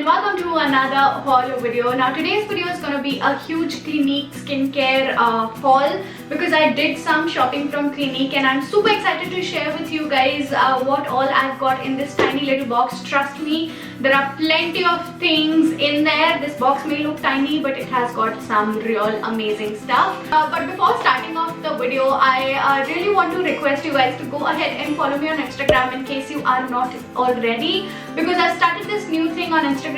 and welcome to another haul video. Now today's video is going to be a huge Clinique skincare haul because I did some shopping from Clinique and I'm super excited to share with you guys what all I've got in this tiny little box. Trust me, there are plenty of things in there. This box may look tiny but it has got some real amazing stuff. But before starting off the video, I really want to request you guys to go ahead and follow me on Instagram in case you are not already, because I started this new thing on Instagram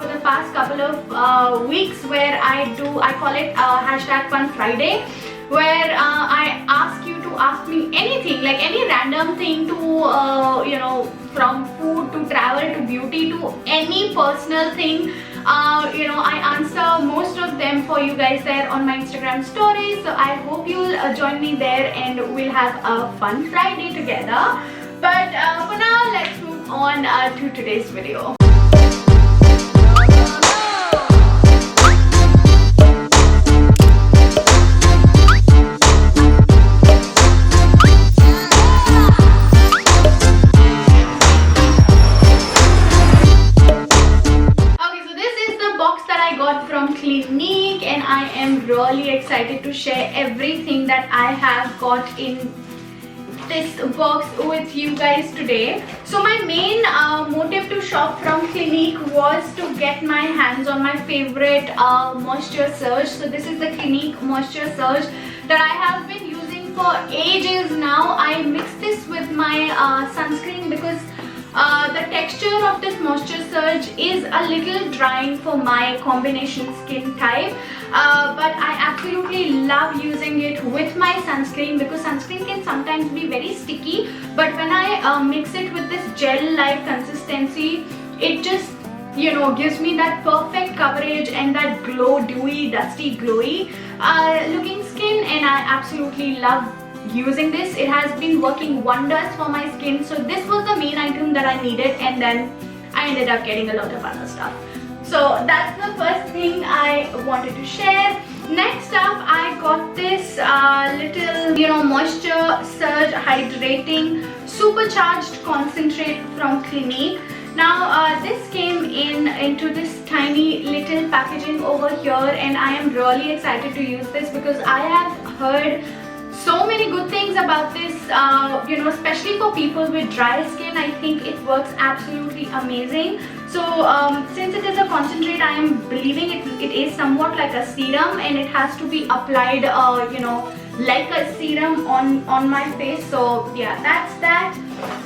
for the past couple of weeks where I call it hashtag Fun Friday, where I ask you to ask me anything, like any random thing, to from food to travel to beauty to any personal thing. I answer most of them for you guys there on my Instagram stories, so I hope you'll join me there and we'll have a fun Friday together. But for now, let's move on to today's video. Clinique, and I am really excited to share everything that I have got in this box with you guys today. So my main motive to shop from Clinique was to get my hands on my favorite Moisture Surge. So this is the Clinique Moisture Surge that I have been using for ages now. I mix this with my sunscreen because the texture of this Moisture Surge is a little drying for my combination skin type, but I absolutely love using it with my sunscreen because sunscreen can sometimes be very sticky, but when I mix it with this gel-like consistency, it just gives me that perfect coverage and that glow, dewy, dusty, glowy looking skin, and I absolutely love using this. It has been working wonders for my skin. So this was the main item that I needed, and then I ended up getting a lot of other stuff. So that's the first thing I wanted to share. Next up, I got this little Moisture Surge Hydrating Supercharged Concentrate from Clinique. Now this came into this tiny little packaging over here, and I am really excited to use this because I have heard so many good things about this, especially for people with dry skin. I think it works absolutely amazing. So since it is a concentrate, I am believing it is somewhat like a serum, and it has to be applied like a serum on my face. So yeah, that's that.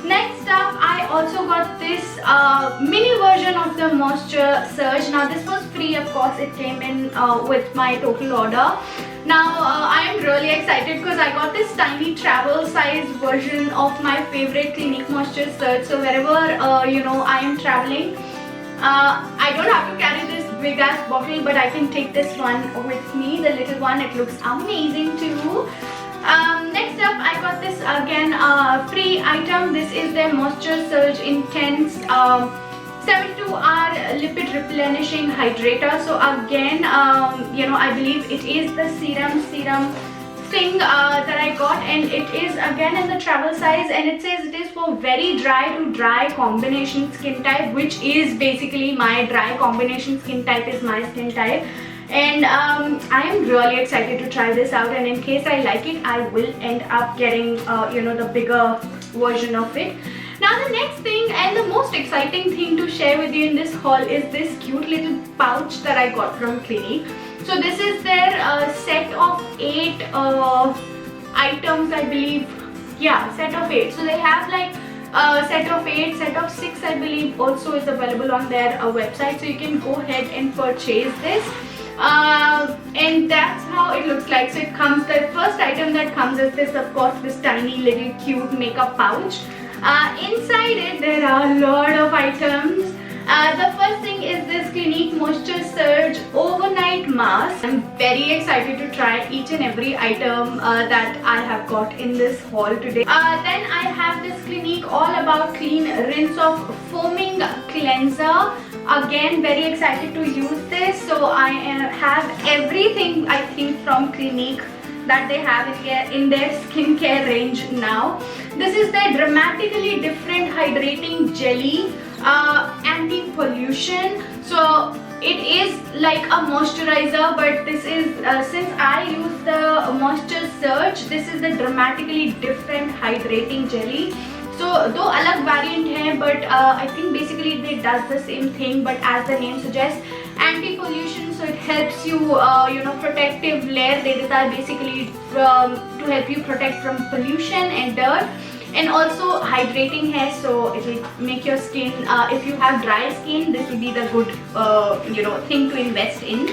Next up, I also got this mini version of the Moisture Surge. Now this was free, of course. It came in with my total order. Now I am really excited because I got this tiny travel size version of my favorite Clinique Moisture Surge. So wherever I am traveling, I don't have to carry this big ass bottle, but I can take this one with me, the little one. It looks amazing too. Next up, I got this again free item. This is their Moisture Surge Intense 72-hour lipid replenishing hydrator. So again, I believe it is the serum thing that I got, and it is again in the travel size, and it says it is for very dry to dry combination skin type, which is basically my dry combination skin type is my skin type. And I am really excited to try this out, and in case I like it, I will end up getting the bigger version of it. Now the next thing and the most exciting thing to share with you in this haul is this cute little pouch that I got from Clinique. So this is their set of 8 items, I believe. Yeah, set of 8. So they have like set of 8, set of 6 I believe also is available on their website, so you can go ahead and purchase this. And that's how it looks like. So it comes, the first item that comes is this, of course, this tiny little cute makeup pouch. Inside it there are a lot of items. The first thing is this Clinique Moisture Surge Overnight Mask. I'm very excited to try each and every item that I have got in this haul today. Then I have this Clinique All About Clean Rinse Off Foaming Cleanser. Again, very excited to use this. So I have everything I think from Clinique that they have in their skincare range now. This is their Dramatically Different Hydrating Jelly anti-pollutant Anti-pollution. So it is like a moisturizer, but this is since I use the Moisture Surge, this is the dramatically different hydrating jelly. So दो अलग variant है, but I think basically it does the same thing, but as the name suggests, anti-pollution, so it helps you protective layer दे देता है basically to help you protect from pollution and dirt, and also hydrating है, so it will make your skin, if you have dry skin, this will be the good thing to invest in.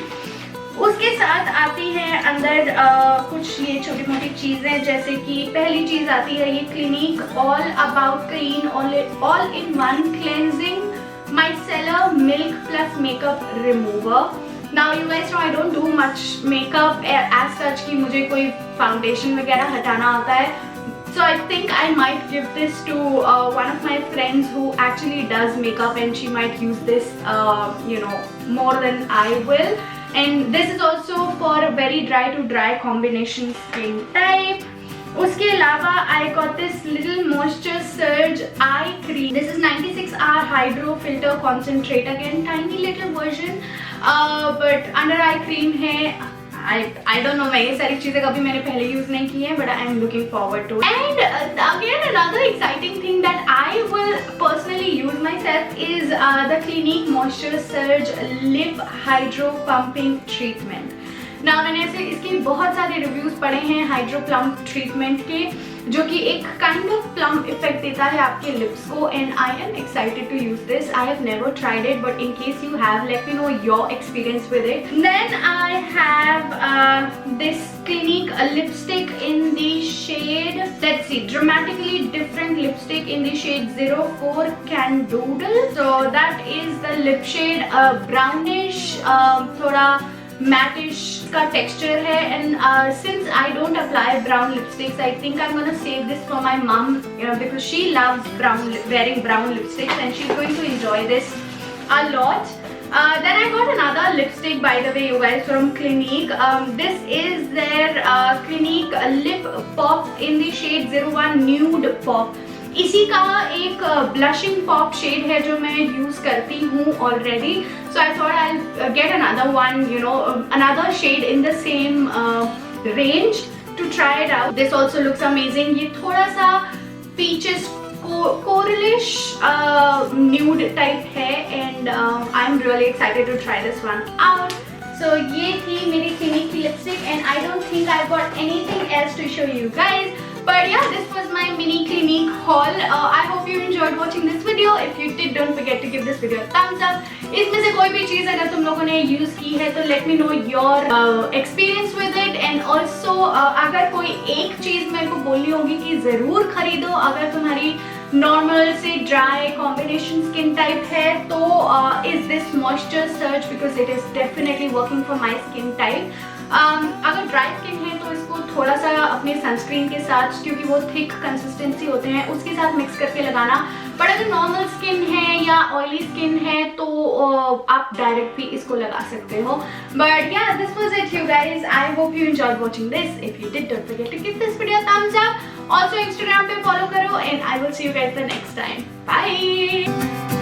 उसके साथ आती है अंदर कुछ ये छोटी मोटी चीज़ें, जैसे कि पहली चीज़ आती है ये clinic all about clean all in one cleansing micellar milk plus makeup remover. Now you guys know I don't do much makeup as such कि मुझे कोई फाउंडेशन वगैरह हटाना आता है, so I think I might give this to one of my friends who actually does makeup, and she might use this more than I will. And this is also for a very dry to dry combination skin type. उसके अलावा I got this little Moisture Surge eye cream. This is 96 hour hydro filter concentrate, again tiny little version, but under eye cream है. I don't know, मैं ये सारी चीज़ें कभी मैंने पहले यूज़ नहीं की है, but I am looking forward to it. And again another exciting thing that I will personally use myself is the Clinique Moisture Surge Lip Hydro Pumping Treatment. Now मैंने ऐसे इसके बहुत सारे रिव्यूज़ पढ़े हैं हाइड्रो प्लम्प ट्रीटमेंट के, जो कि एक काइंड ऑफ प्लम्प इफेक्ट देता है आपके लिप्स को, and I am excited to use this. I have never tried it, but in case you have, let me know your experience with it. Then I have this Clinique lipstick in the shade, let's see, dramatically different lipstick in the shade 04 Candoodle. So that is the lip shade, brownish, थोड़ा मैटिश का texture है, and since I don't apply brown lipsticks, I think I'm gonna save this for my mom, because she loves wearing brown lipsticks, and she's going to enjoy this a lot. Then I got another lipstick, by the way, you guys, from Clinique. This is their Clinique Lip Pop in the shade 01 Nude Pop. इसी का एक blushing pop shade है जो मैं use करती हूँ already, so I thought I get another one, another shade in the same range to try it out. This also looks amazing. ये थोड़ा सा पीचेस कोरलिश न्यूड टाइप है, and I am really excited to try this one out. So ये थी मेरी Clinique की लिपस्टिक, and I don't think I've got anything else to show you guys. But yeah, this was my mini Clinique haul. I hope you enjoyed watching this video. If you did, don't forget to give this video a thumbs up. इसमें से कोई भी चीज़ अगर तुम लोगों ने use की है तो let me know your experience with it. And also अगर कोई एक चीज़ मेरे को बोलनी होगी कि ज़रूर खरीदो अगर तुम्हारी नॉर्मल से ड्राई कॉम्बिनेशन स्किन टाइप है, तो is this moisture search, because it is definitely working for my skin type. अगर ड्राई स्किन है तो इसको थोड़ा सा अपने सनस्क्रीन के साथ, क्योंकि वो थिक कंसिस्टेंसी होते हैं, उसके साथ मिक्स करके लगाना. बट अगर नॉर्मल स्किन है या ऑयली स्किन है तो आप डायरेक्ट भी इसको लगा सकते हो. But yeah this was it you guys. I hope you enjoyed watching this. If you did, don't forget to give this video thumbs up. Also Instagram पे फॉलो करो, and I will see you guys the next time. Bye.